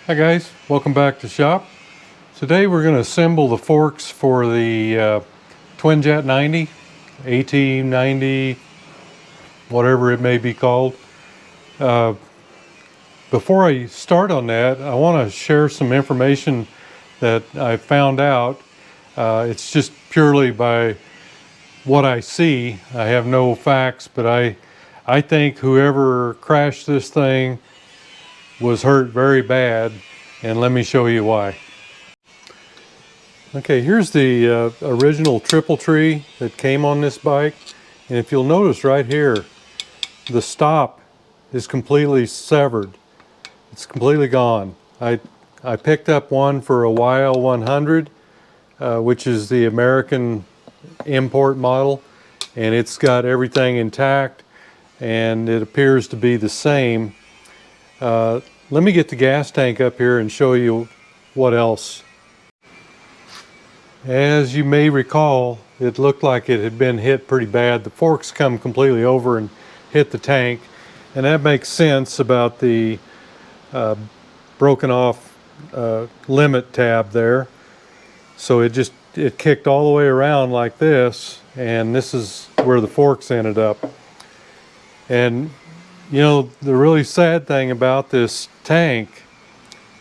Hi guys, welcome back to shop. Today we're going to assemble the forks for the Twin Jet 90, AT 90, whatever it may be called. Before I start on that, I want to share some information that I found out. It's just purely by what I see. I have no facts, but I think whoever crashed this thing was hurt very bad, and let me show you why. Okay, here's the original triple tree that came on this bike, and if you'll notice right here, the stop is completely severed. It's completely gone. I picked up one for a YL100, which is the American import model, and it's got everything intact, and it appears to be the same. Let me get the gas tank up here and show you what else. As you may recall, it looked like it had been hit pretty bad. The forks come completely over and hit the tank, and that makes sense about the broken off limit tab there. So it kicked all the way around like this, and this is where the forks ended up. And you know, the really sad thing about this tank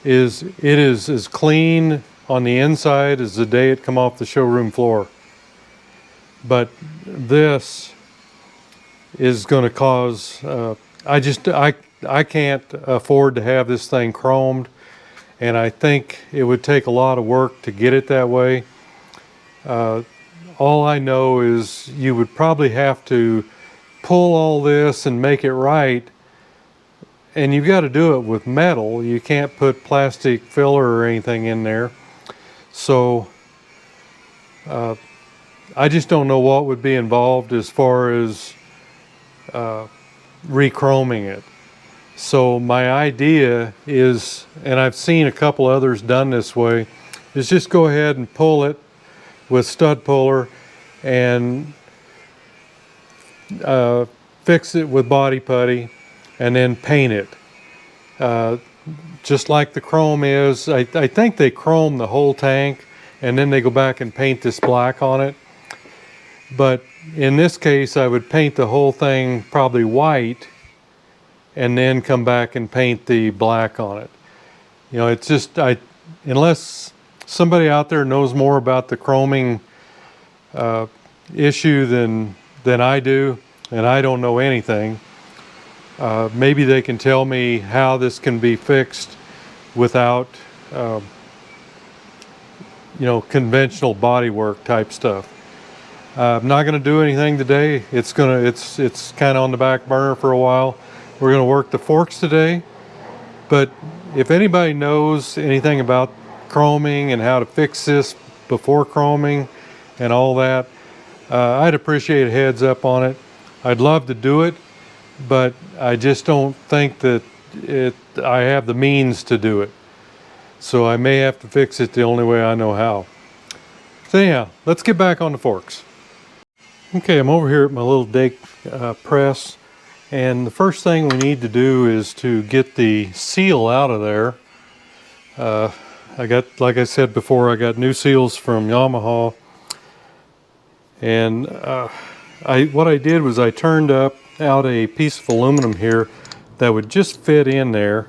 is it is as clean on the inside as the day it come off the showroom floor. But this is going to cause, I can't afford to have this thing chromed, and I think it would take a lot of work to get it that way. All I know is you would probably have to pull all this and make it right, and you've got to do it with metal. You can't put plastic filler or anything in there. So I just don't know what would be involved as far as re-chroming it. So my idea is, and I've seen a couple others done this way, is just go ahead and pull it with stud puller and fix it with body putty and then paint it. Just like the chrome is. I think they chrome the whole tank and then they go back and paint this black on it. But in this case, I would paint the whole thing probably white and then come back and paint the black on it. You know, it's just, unless somebody out there knows more about the chroming issue than I do, and I don't know anything, maybe they can tell me how this can be fixed without, you know, conventional bodywork type stuff. I'm not going to do anything today. It's kind of on the back burner for a while. We're going to work the forks today, but if anybody knows anything about chroming and how to fix this before chroming and all that, I'd appreciate a heads up on it. I'd love to do it, but I just don't think that I have the means to do it. So I may have to fix it the only way I know how. So anyhow, let's get back on the forks. Okay, I'm over here at my little Dake press, and the first thing we need to do is to get the seal out of there. I got, like I said before, I got new seals from Yamaha, and what I did was I turned out a piece of aluminum here that would just fit in there,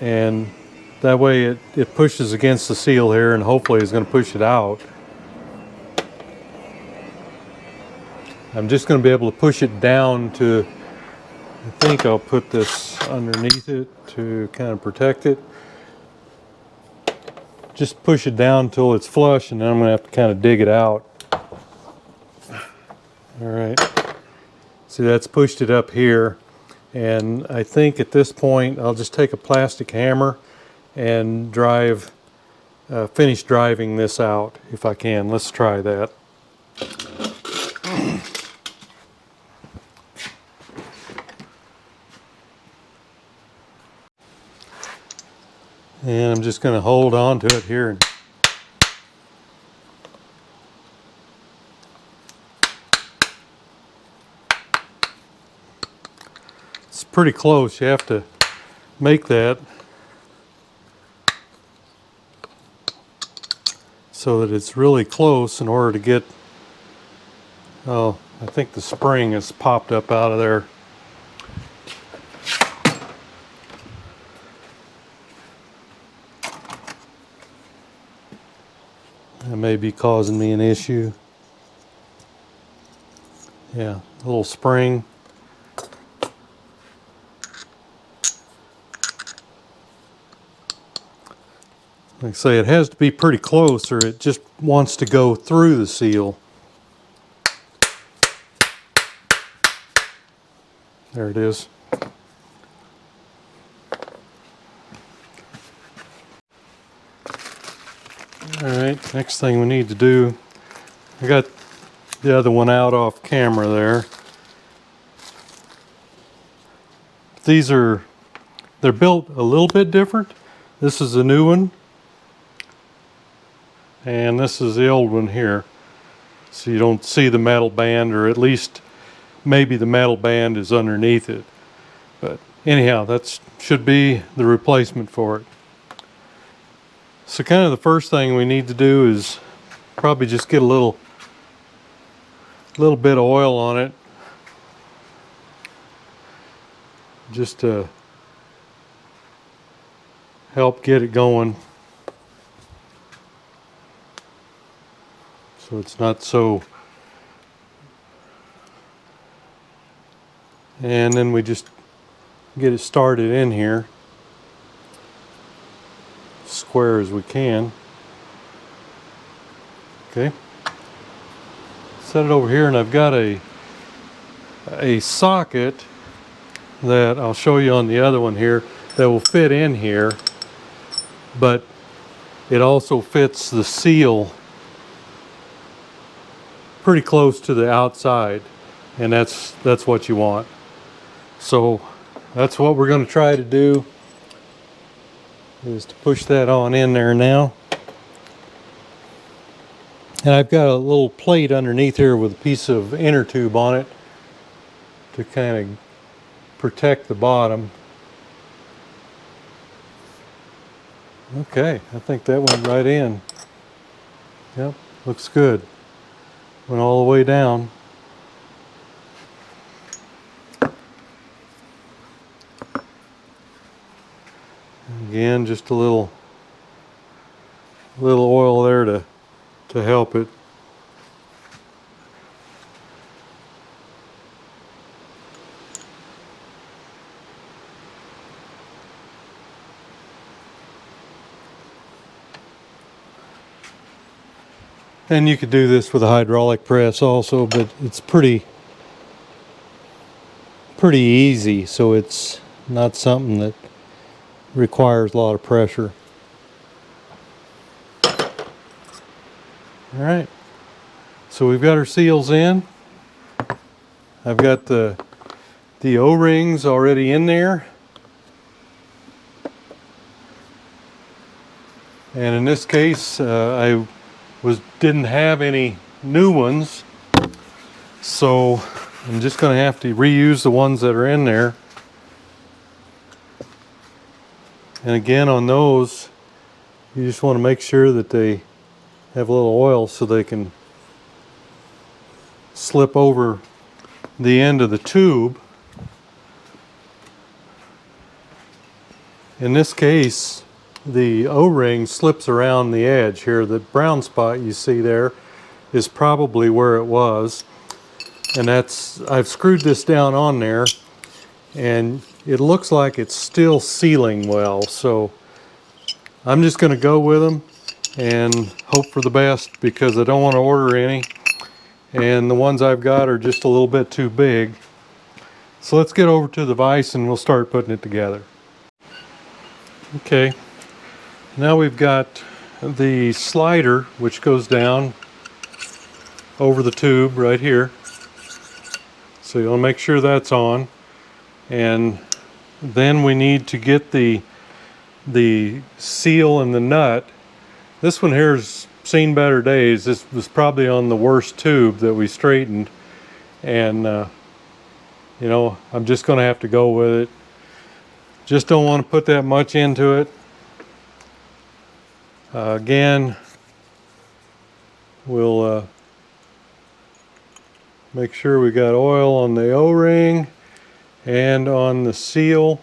and that way it pushes against the seal here and hopefully is going to push it out. I'm just going to be able to push it down to, I think I'll put this underneath it to kind of protect it. Just push it down until it's flush, and then I'm going to have to kind of dig it out. All right. See, that's pushed it up here, and I think at this point I'll just take a plastic hammer and finish driving this out if I can. Let's try that. And I'm just going to hold on to it here. It's pretty close. You have to make that. so that it's really close in order to get, oh, I think the spring has popped up out of there. That may be causing me an issue. Yeah, a little spring. Like I say, it has to be pretty close or it just wants to go through the seal. There it is. Alright, next thing we need to do, I got the other one out off camera there. They're built a little bit different. This is a new one, and this is the old one here. So you don't see the metal band, or at least maybe the metal band is underneath it. But anyhow, that should be the replacement for it. So kind of the first thing we need to do is probably just get a little bit of oil on it, just to help get it going, so it's not so. And then we just get it started in here, square as we can. Okay, set it over here, and I've got a socket that I'll show you on the other one here that will fit in here, but it also fits the seal pretty close to the outside, and that's what you want. So that's what we're going to try to do, is to push that on in there now. And I've got a little plate underneath here with a piece of inner tube on it to kind of protect the bottom. Okay, I think that went right in. Yep, looks good. Went all the way down. Again, just a little oil there to help it. And you could do this with a hydraulic press also, but it's pretty easy, so it's not something that requires a lot of pressure. All right, so we've got our seals in. I've got the O-rings already in there, and in this case I didn't have any new ones, so I'm just going to have to reuse the ones that are in there. And again, on those, you just want to make sure that they have a little oil so they can slip over the end of the tube. In this case, the O-ring slips around the edge here. The brown spot you see there is probably where it was, and I've screwed this down on there, and it looks like it's still sealing well, so I'm just going to go with them and hope for the best, because I don't want to order any, and the ones I've got are just a little bit too big. So let's get over to the vise and we'll start putting it together. Okay, now we've got the slider, which goes down over the tube right here, so you'll make sure that's on. And then we need to get the seal and the nut. This one here has seen better days. This was probably on the worst tube that we straightened, and you know, I'm just going to have to go with it. Just don't want to put that much into it. Again, we'll make sure we got oil on the O-ring and on the seal.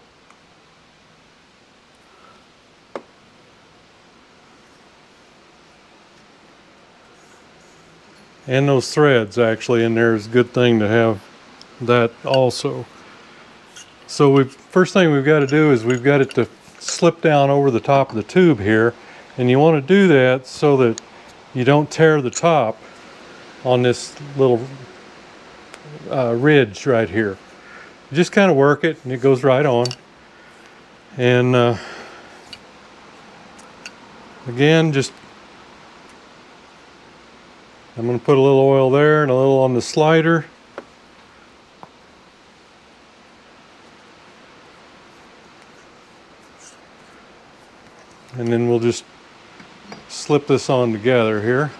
And those threads actually in there is a good thing to have that also. So first thing we've got to do is we've got it to slip down over the top of the tube here, and you want to do that so that you don't tear the top on this little ridge right here. You just kind of work it and it goes right on. And again, just I'm going to put a little oil there and a little on the slider. And then we'll just slip this on together here.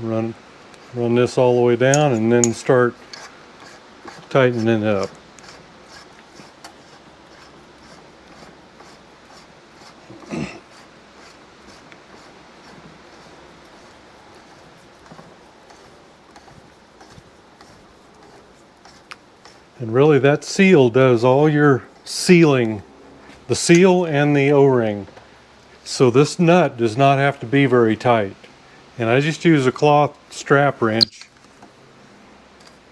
Run this all the way down and then start tightening it up. And really that seal does all your sealing, the seal and the O-ring. So this nut does not have to be very tight. And I just use a cloth strap wrench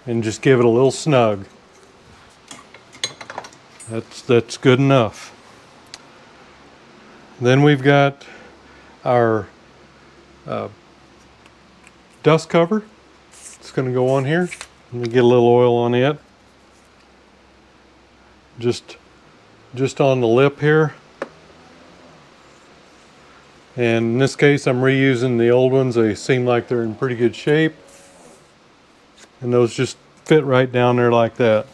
and just give it a little snug. That's good enough. Then we've got our dust cover. It's going to go on here. Let me get a little oil on it. Just on the lip here. And in this case I'm reusing the old ones. They seem like they're in pretty good shape. And those just fit right down there like that.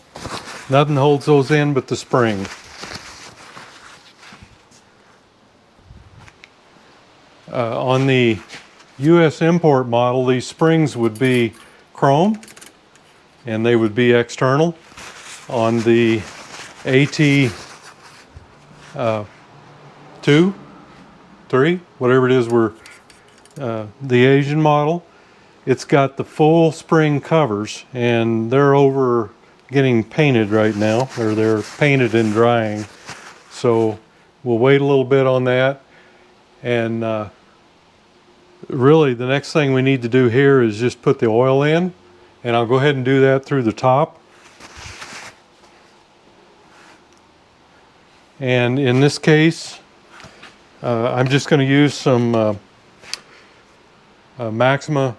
Nothing holds those in but the spring. On the US import model, these springs would be chrome and they would be external. On the AT 2, 3, whatever it is, the Asian model, it's got the full spring covers, and they're over getting painted right now, or they're painted and drying. So we'll wait a little bit on that. And really the next thing we need to do here is just put the oil in, and I'll go ahead and do that through the top. And in this case, I'm just going to use some Maxima,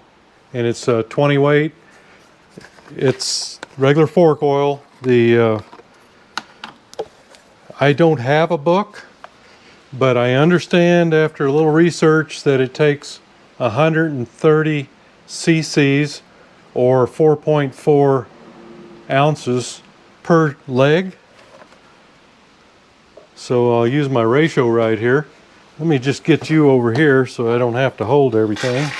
and it's 20 weight. It's regular fork oil. I don't have a book, but I understand after a little research that it takes 130 cc's or 4.4 ounces per leg. So I'll use my ratio right here. Let me just get you over here so I don't have to hold everything.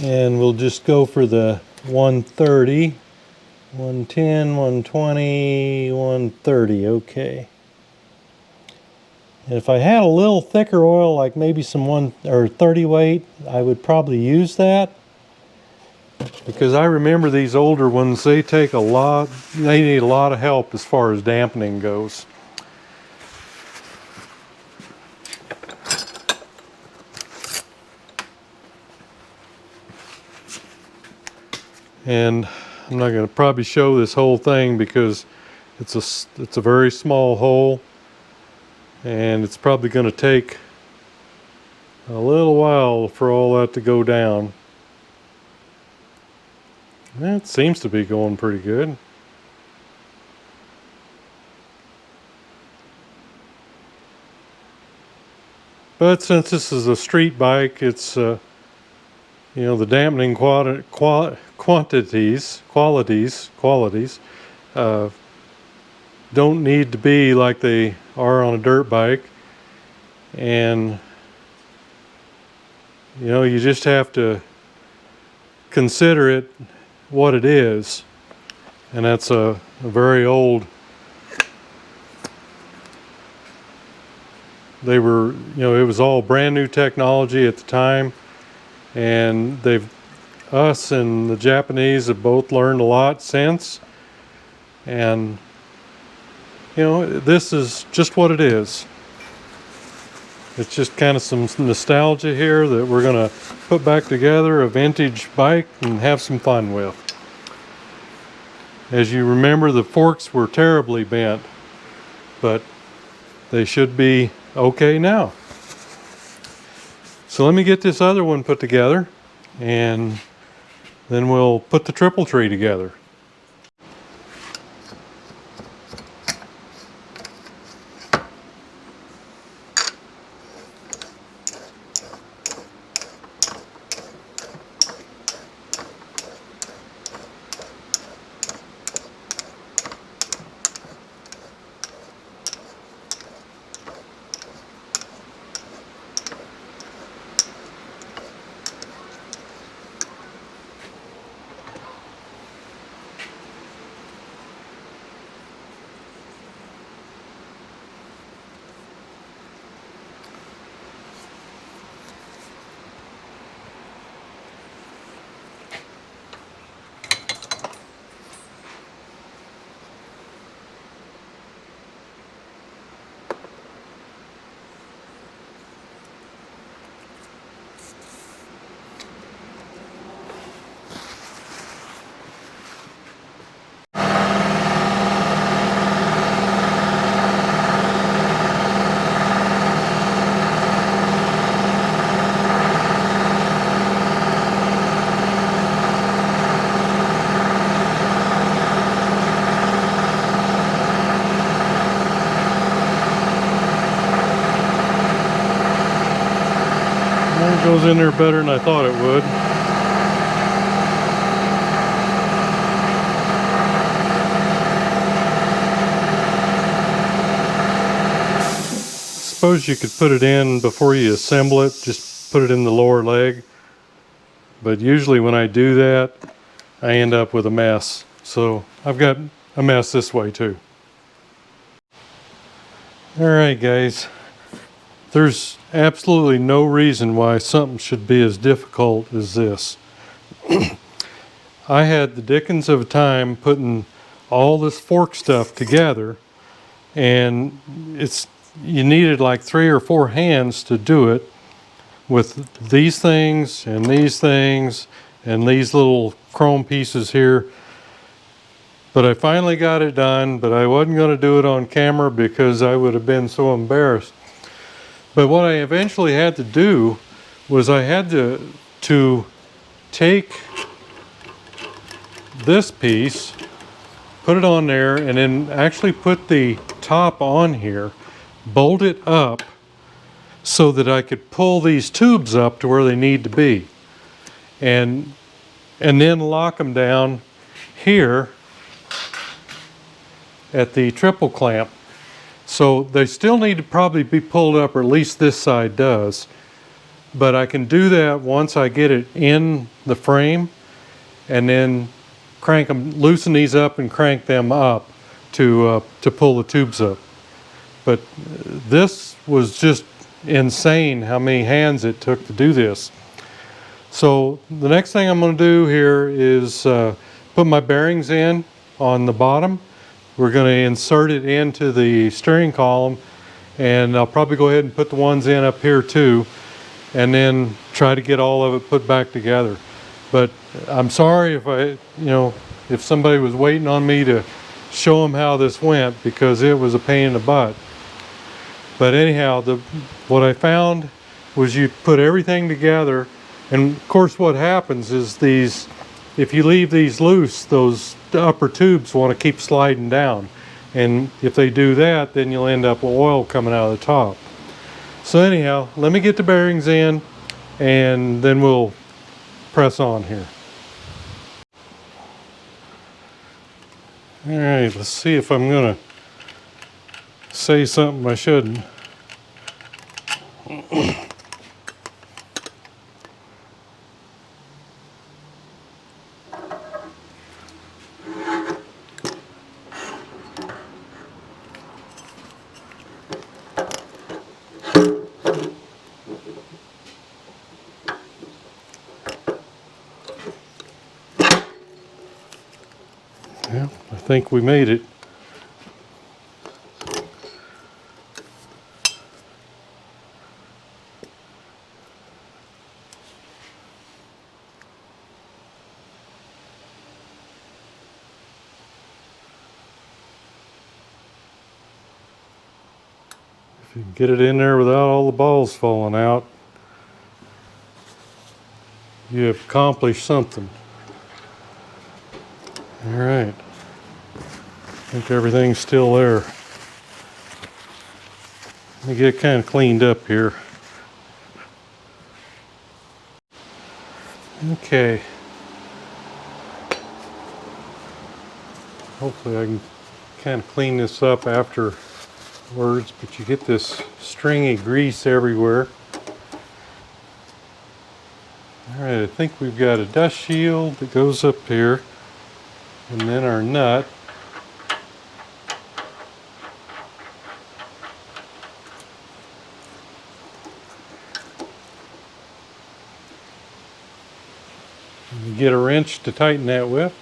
And we'll just go for the 130, 110, 120, 130, okay. And if I had a little thicker oil, like maybe some 30 weight, I would probably use that. Because I remember these older ones, they take a lot, they need a lot of help as far as dampening goes. And I'm not going to probably show this whole thing because it's a very small hole, and it's probably going to take a little while for all that to go down. That seems to be going pretty good. But since this is a street bike, it's you know, the dampening qualities don't need to be like they are on a dirt bike. And you know, you just have to consider it what it is. and that's a very old. They were, it was all brand new technology at the time, and us and the Japanese have both learned a lot since, and this is just what it is. It's just kind of some nostalgia here that we're gonna put back together, a vintage bike, and have some fun with. As you remember, the forks were terribly bent, but they should be okay now. So let me get this other one put together, and then we'll put the triple tree together. It goes in there better than I thought it would. Suppose you could put it in before you assemble it, just put it in the lower leg. But usually when I do that, I end up with a mess. So I've got a mess this way too. Alright guys, there's absolutely no reason why something should be as difficult as this. I had the dickens of a time putting all this fork stuff together, and you needed like 3 or 4 hands to do it with these things and these little chrome pieces here. But I finally got it done, but I wasn't going to do it on camera because I would have been so embarrassed. But what I eventually had to do was I had to take this piece, put it on there, and then actually put the top on here, bolt it up so that I could pull these tubes up to where they need to be, and then lock them down here at the triple clamp. So they still need to probably be pulled up, or at least this side does. But I can do that once I get it in the frame, and then loosen these up and crank them up to pull the tubes up. But this was just insane how many hands it took to do this. So the next thing I'm going to do here is put my bearings in on the bottom. We're going to insert it into the steering column, and I'll probably go ahead and put the ones in up here too, and then try to get all of it put back together. But I'm sorry if somebody was waiting on me to show them how this went, because it was a pain in the butt. But anyhow, what I found was you put everything together, and of course what happens is if you leave these loose, those upper tubes want to keep sliding down, and if they do that, then you'll end up with oil coming out of the top. So anyhow, let me get the bearings in, and then we'll press on here. All right, let's see if I'm gonna say something I shouldn't. Well, I think we made it. If you can get it in there without all the balls falling out, you have accomplished something. All right. I think everything's still there. Let me get kind of cleaned up here. Okay. Hopefully I can kind of clean this up afterwards, but you get this stringy grease everywhere. All right, I think we've got a dust shield that goes up here, and then our nut. You get a wrench to tighten that with.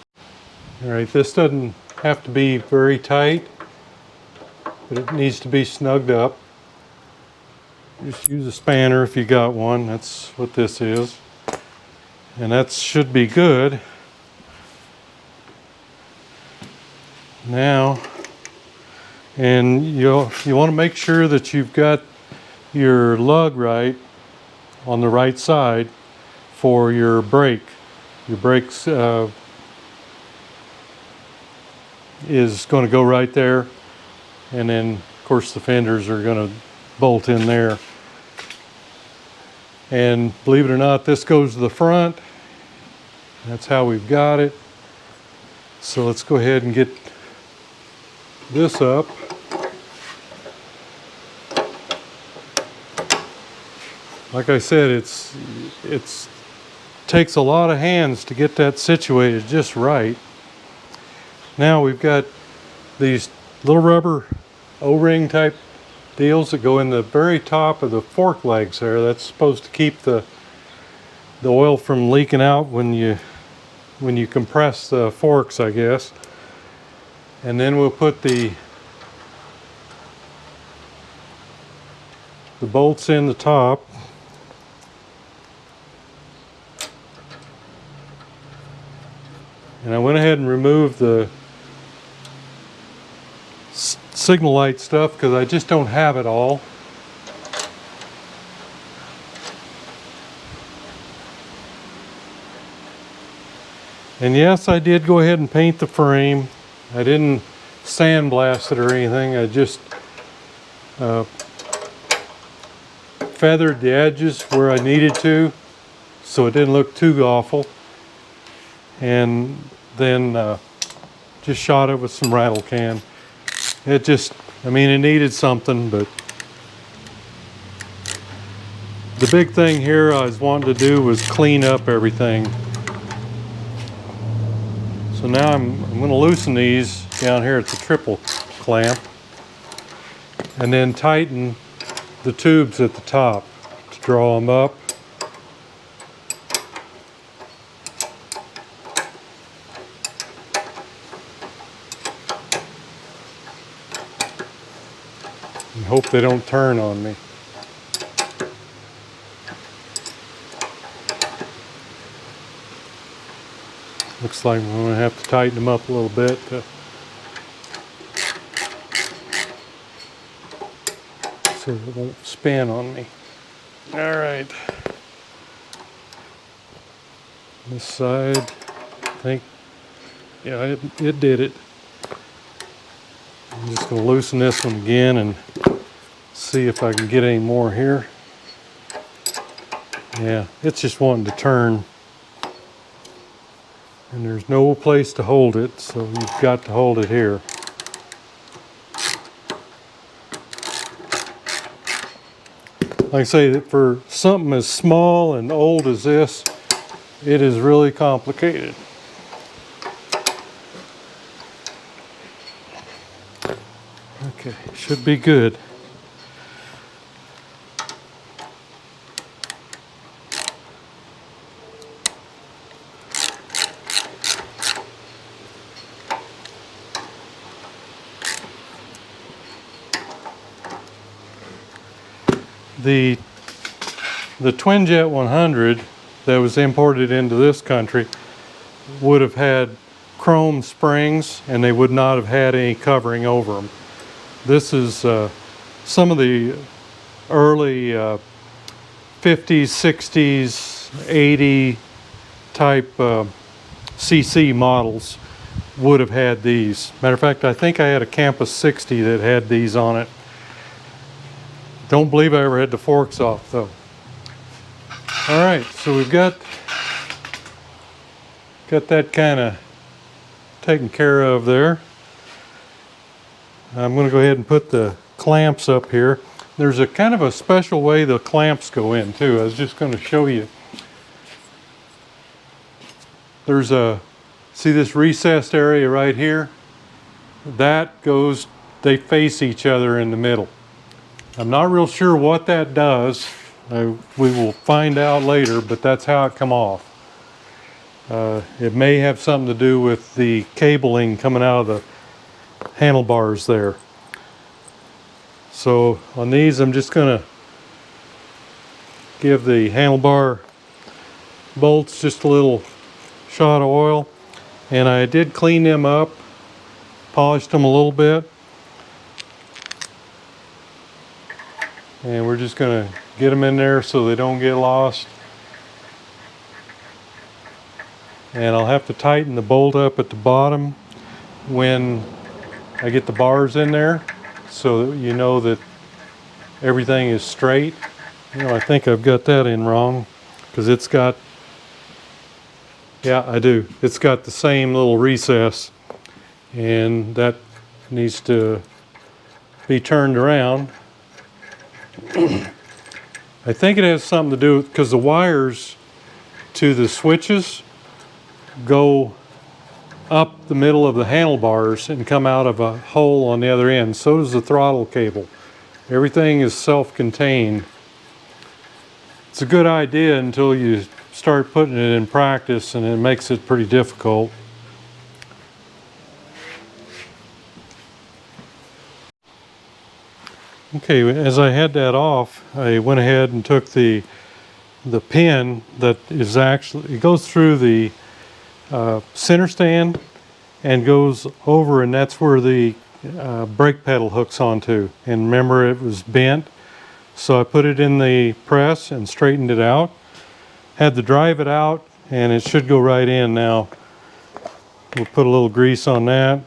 All right, this doesn't have to be very tight, but it needs to be snugged up. Just use a spanner if you got one. That's what this is. And that should be good. Now, and you want to make sure that you've got your lug right on the right side for your brake. Your brakes is going to go right there, and then of course the fenders are going to bolt in there. And believe it or not, this goes to the front. That's how we've got it. So let's go ahead and get this up. Like I said, it's takes a lot of hands to get that situated just right. Now we've got these little rubber O-ring type deals that go in the very top of the fork legs there. That's supposed to keep the oil from leaking out when you compress the forks, I guess. And then we'll put the bolts in the top. And I went ahead and removed the signal light stuff because I just don't have it all. And yes, I did go ahead and paint the frame. I didn't sandblast it or anything. I just feathered the edges where I needed to so it didn't look too awful. And then just shot it with some rattle can. It just, I mean, it needed something, but the big thing here I was wanting to do was clean up everything. So now I'm going to loosen these down here at the triple clamp and then tighten the tubes at the top to draw them up. And hope they don't turn on me. Looks like I'm going to have to tighten them up a little bit so it won't spin on me. All right. This side, I think, yeah, it did it. I'm just going to loosen this one again and see if I can get any more here. Yeah, it's just wanting to turn. And there's no place to hold it, so you've got to hold it here. Like I say, for something as small and old as this, it is really complicated. Okay, should be good. the Twin Jet 100 that was imported into this country would have had chrome springs, and they would not have had any covering over them. This is some of the early 50s, 60s, 80 type CC models would have had these. Matter of fact, I think I had a Campus 60 that had these on it. Don't believe I ever had the forks off though. All right, so we've got that kind of taken care of there. I'm going to go ahead and put the clamps up here. There's a kind of a special way the clamps go in too. I was just going to show you. There's see this recessed area right here? That goes, they face each other in the middle. I'm not real sure what that does. We will find out later, but that's how it come off. It may have something to do with the cabling coming out of the handlebars there. So on these, I'm just going to give the handlebar bolts just a little shot of oil, and I did clean them up, polished them a little bit, and we're just going to get them in there so they don't get lost. And I'll have to tighten the bolt up at the bottom when I get the bars in there, so that you know that everything is straight. You know, I think I've got that in wrong, because it's got, yeah, I do. It's got the same little recess, and that needs to be turned around. I think it has something to do with, because the wires to the switches go up the middle of the handlebars and come out of a hole on the other end. So does the throttle cable. Everything is self-contained. It's a good idea until you start putting it in practice, and it makes it pretty difficult. Okay, as I had that off, I went ahead and took the pin that is actually, it goes through the center stand and goes over, and that's where the brake pedal hooks onto. And remember, it was bent, so I put it in the press and straightened it out. Had to drive it out, and it should go right in now. We'll put a little grease on that.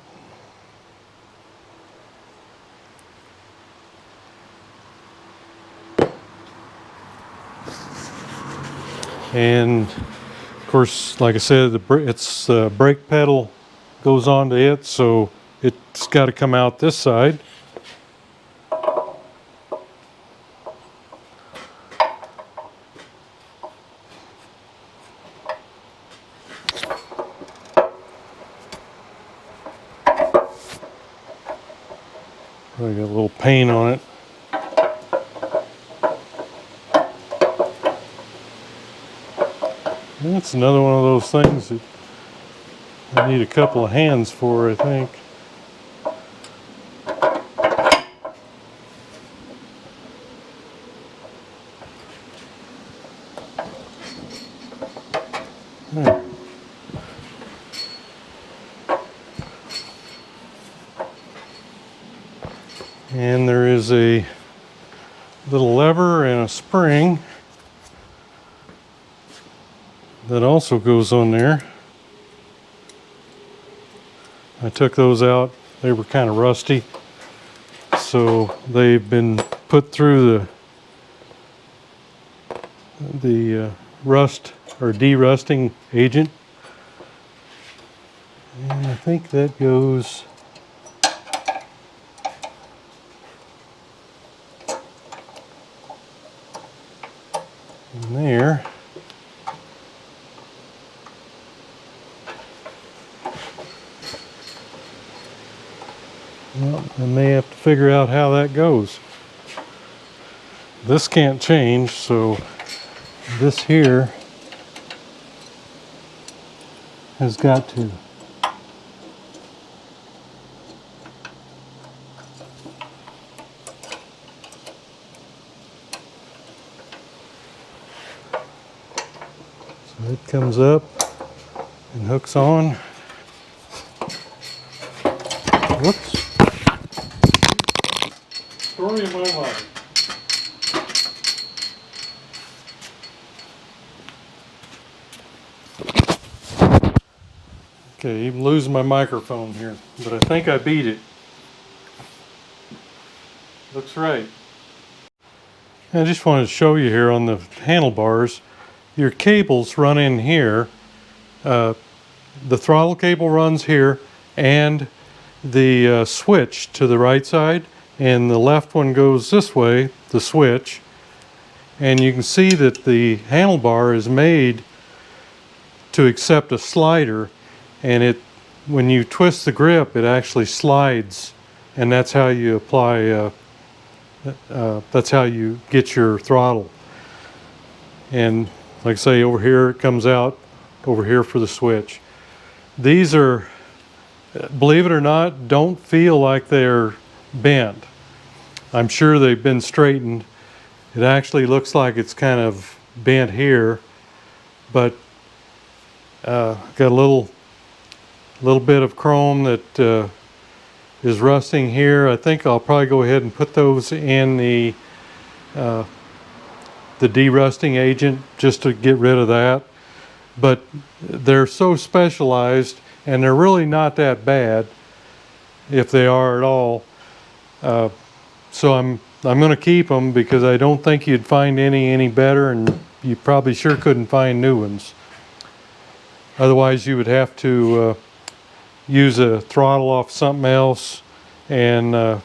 And of course, like I said, it's brake pedal goes onto it, so it's got to come out this side. I got a little paint on it. That's another one of those things that I need a couple of hands for, I think. There. And there is a little lever and a spring that also goes on there. I took those out. They were kind of rusty, so they've been put through the rust or de-rusting agent. And I think that goes in there. Well, I may have to figure out how that goes. This can't change, so this here has got to. It comes up and hooks on. Whoops. Story of my life. Okay, even losing my microphone here, but I think I beat it. Looks right. I just wanted to show you here on the handlebars, your cables run in here. The throttle cable runs here, and the switch to the right side, and the left one goes this way, the switch. And you can see that the handlebar is made to accept a slider, and when you twist the grip, it actually slides, and that's how you apply that's how you get your throttle. And like I say, over here it comes out over here for the switch. These are, believe it or not, don't feel like they're bent. I'm sure they've been straightened. It actually looks like it's kind of bent here, but got a little bit of chrome that is rusting here. I think I'll probably go ahead and put those in the de-rusting agent just to get rid of that. But they're so specialized, and they're really not that bad, if they are at all. So I'm going to keep them because I don't think you'd find any better, and you probably sure couldn't find new ones. Otherwise, you would have to use a throttle off something else and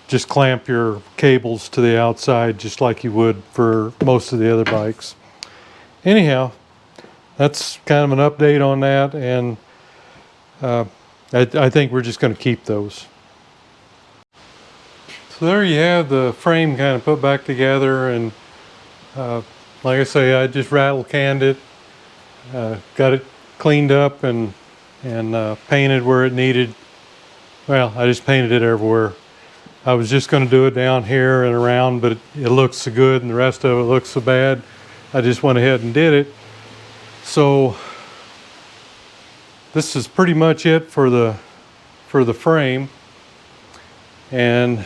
just clamp your cables to the outside just like you would for most of the other bikes. Anyhow, that's kind of an update on that, and I think we're just going to keep those. So there you have the frame kind of put back together, and like I say, I just rattle canned it, got it cleaned up and painted where it needed. Well, I just painted it everywhere. I was just going to do it down here and around, but it looks so good and the rest of it looks so bad. I just went ahead and did it. So this is pretty much it for the frame. And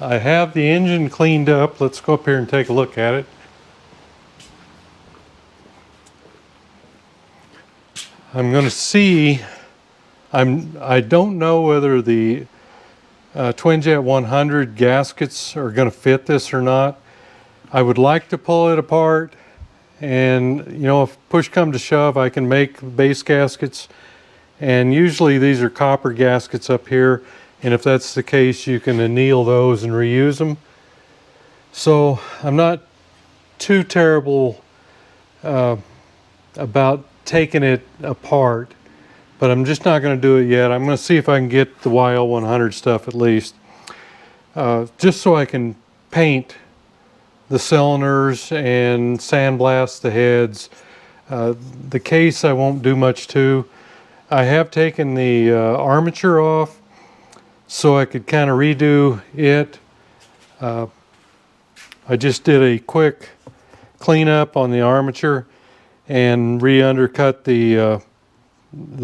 I have the engine cleaned up. Let's go up here and take a look at it. I'm going to see, I don't know whether the Twinjet 100 gaskets are going to fit this or not. I would like to pull it apart, and if push comes to shove, I can make base gaskets, and usually these are copper gaskets up here, and if that's the case, you can anneal those and reuse them. So I'm not too terrible about taking it apart, but I'm just not going to do it yet. I'm going to see if I can get the YL100 stuff at least, just so I can paint the cylinders and sandblast the heads. The case I won't do much to. I have taken the armature off so I could kind of redo it. I just did a quick cleanup on the armature and re-undercut the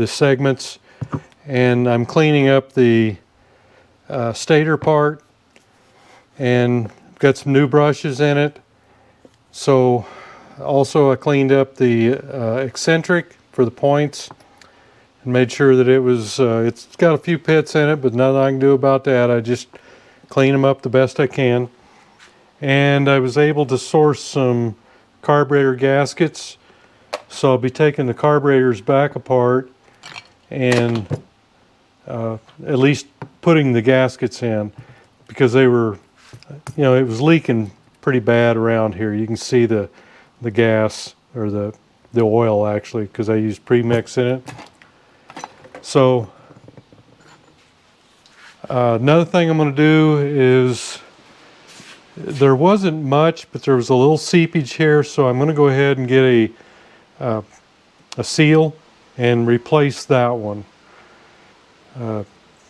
segments, and I'm cleaning up the stator part, and got some new brushes in it. So also I cleaned up the eccentric for the points and made sure that it was it's got a few pits in it, but nothing I can do about that. I just clean them up the best I can. And I was able to source some carburetor gaskets, so I'll be taking the carburetors back apart and at least putting the gaskets in, because they were, it was leaking pretty bad around here. You can see the gas, or the oil actually, because I used premix in it. So another thing I'm going to do is, there wasn't much, but there was a little seepage here, so I'm going to go ahead and get a seal and replace that one.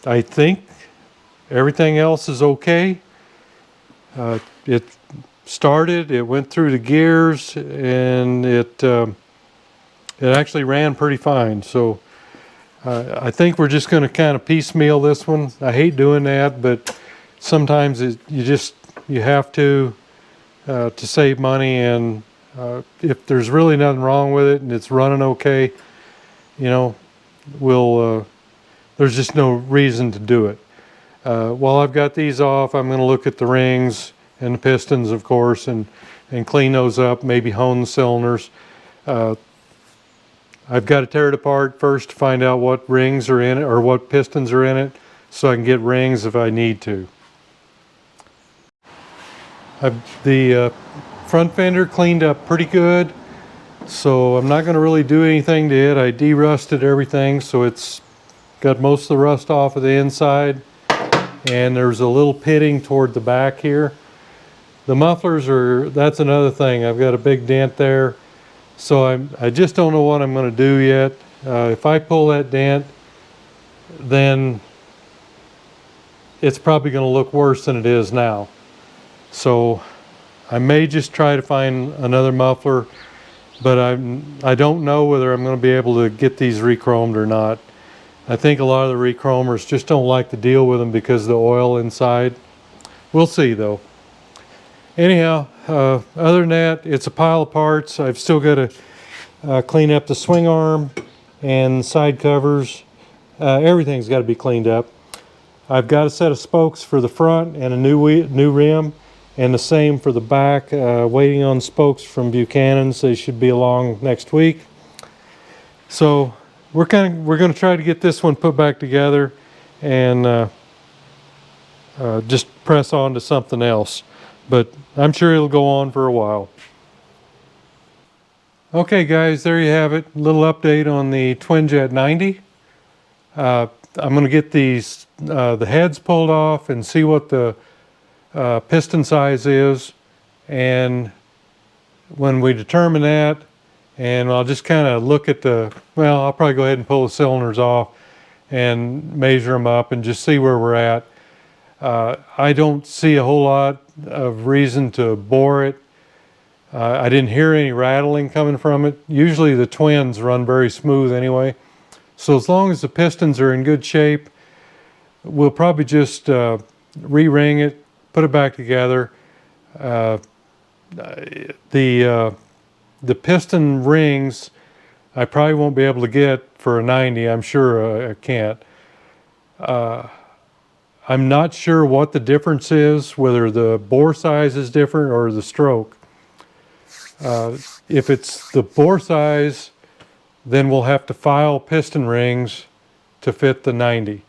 I think everything else is okay. It's started, it went through the gears, and it actually ran pretty fine. So I think we're just going to kind of piecemeal this one. I hate doing that, but sometimes you have to save money, and if there's really nothing wrong with it and it's running okay, you know, there's just no reason to do it. While I've got these off, I'm going to look at the rings and the pistons, of course, and clean those up, maybe hone the cylinders. I've got to tear it apart first to find out what rings are in it or what pistons are in it, so I can get rings if I need to. The front fender cleaned up pretty good, so I'm not going to really do anything to it. I de-rusted everything, so it's got most of the rust off of the inside, and there's a little pitting toward the back here. The mufflers that's another thing. I've got a big dent there, so I just don't know what I'm going to do yet. If I pull that dent, then it's probably going to look worse than it is now. So I may just try to find another muffler, but I don't know whether I'm going to be able to get these re-chromed or not. I think a lot of the re-chromers just don't like to deal with them because of the oil inside. We'll see though. Anyhow, other than that, it's a pile of parts. I've still got to clean up the swing arm and side covers. Everything's got to be cleaned up. I've got a set of spokes for the front and a new rim, and the same for the back. Waiting on spokes from Buchanan's. They should be along next week. So we're going to try to get this one put back together and just press on to something else. But I'm sure it'll go on for a while. Okay guys, there you have it. A little update on the Twin Jet 90. I'm going to get these the heads pulled off and see what the piston size is, and when we determine that, and I'll just kind of look at I'll probably go ahead and pull the cylinders off and measure them up and just see where we're at. I don't see a whole lot of reason to bore it. I didn't hear any rattling coming from it. Usually the twins run very smooth anyway. So as long as the pistons are in good shape, we'll probably just re-ring it, put it back together. The piston rings I probably won't be able to get for a 90. I'm sure I can't. I'm not sure what the difference is, whether the bore size is different or the stroke. If it's the bore size, then we'll have to file piston rings to fit the 90.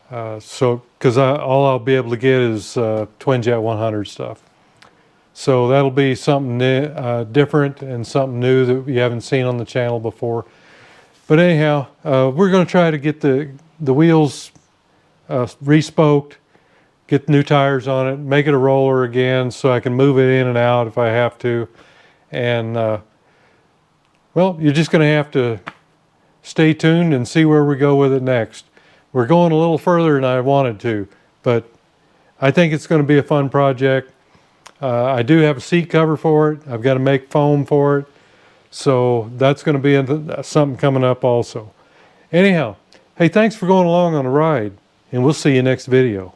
Because all I'll be able to get is Twin Jet 100 stuff. So that'll be something different and something new that you haven't seen on the channel before. But anyhow, we're going to try to get the wheels re-spoked, get new tires on it, make it a roller again so I can move it in and out if I have to. And well, you're just going to have to stay tuned and see where we go with it next. We're going a little further than I wanted to, but I think it's going to be a fun project. I do have a seat cover for it. I've got to make foam for it. So that's going to be something coming up also. Anyhow, hey, thanks for going along on the ride, and we'll see you next video.